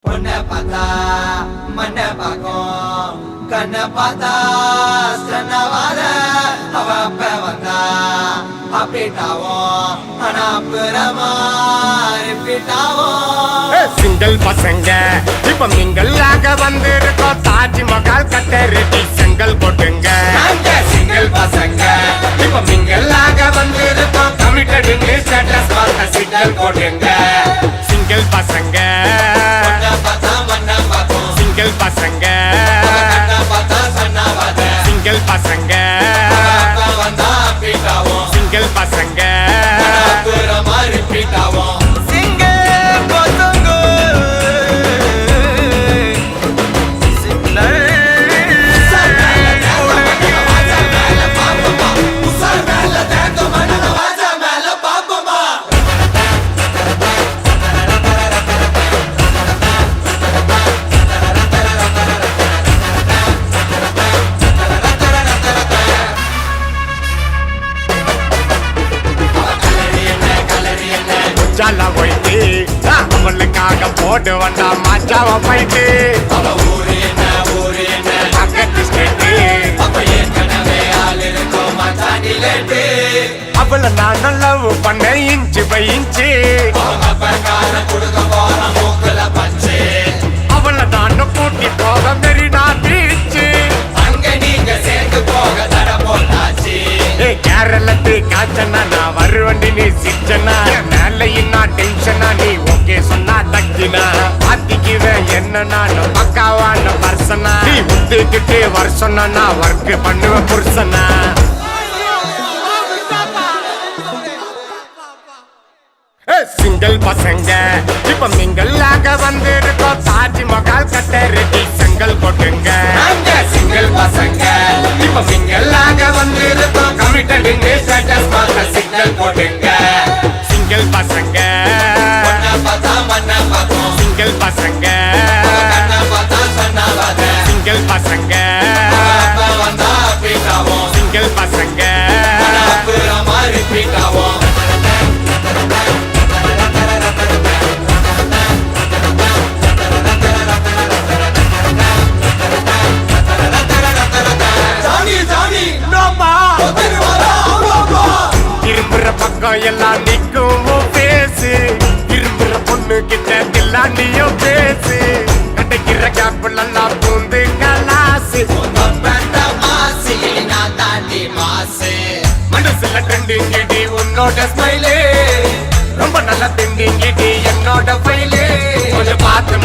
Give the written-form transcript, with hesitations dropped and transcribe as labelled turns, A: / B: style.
A: பொண்ணை பார்த்தா மண்ணை பார்க்கும் கண்ணை பார்த்தா சன்னவாத அவ அப்ப வந்தா அப்படிட்டாவும் ஆனா புறமா ரிப்பீட்டாவும்
B: சிங்கிள் பசங்க இப்ப மிங்கல்லாக வந்திருக்கோம் தாஜ்மஹால் கட்ட ரெடி செங்கல் கொட்டுங்க
A: சிங்கிள் பசங்க
B: இப்ப மிங்கல்லாக வந்திருக்கோம் கமிட்டடுன்னு ஸ்டேட்டஸ் பார்த்த சிங்கிள் கொட்டுங்க சிங்கிள் பசங்க சிங்கிள் பசங்க சிங்கிள் பசங்க சிங்கிள் பசங்க ஜாலா போயிட்டு அவளுக்காக போட்டு வந்தா மாச்சாவ போயிட்டு பக்கத்து ஸ்டேட்டு அவளை நான் லவ் பண்ண இன்ச்சு பை இன்ச்சு அவளை நான் கூட்டி போக மெரினா பீச்சு கேரளத்து காய்ச்சனா நான் வருவண்டி நீ சிச்சனா மேலையின்னா டென்ஷனா நீ ஓகே சொன்னா தக்கினா பாத்திக்குவேன் என்ன நான் பக்காவான பர்சனா நீ முத்துக்கிட்டு வருஷம்னா நான் ஒர்க் பண்ணுவேன் புருஷனா சிங்கிள் பசங்க இப்ப மிங்கல்லாக வந்திருக்கோம் தாஜ்மஹால் கட்ட ரெடி செங்கல் கொட்டுங்க
A: சிங்கிள் பசங்க
B: இப்ப மிங்கல்லாக வந்திருக்கோம் கமிட்டடுங்க ஸ்டேட்டஸ் பார்த்த சிங்கிள் கொட்டுங்க சிங்கிள் பசங்க சிங்கிள் பசங்க சிங்கிள் பசங்க சிங்கிள் பசங்க இரும்புற பக்கம் எல்லாம் நிக்கும் பேசு இரும்புற பொண்ணு கிட்ட தில்லாண்டியும் பேசு கிடைக்கிற கேப்பிள் எல்லாம் பூந்து கலாசு மனசுல ட்ரெண்டிங்கிடி உன்னோட ஸ்மைலே ரொம்ப நல்லா திண்டிங்கிடி என்னோட ஃபைலே கொஞ்சம் பார்த்து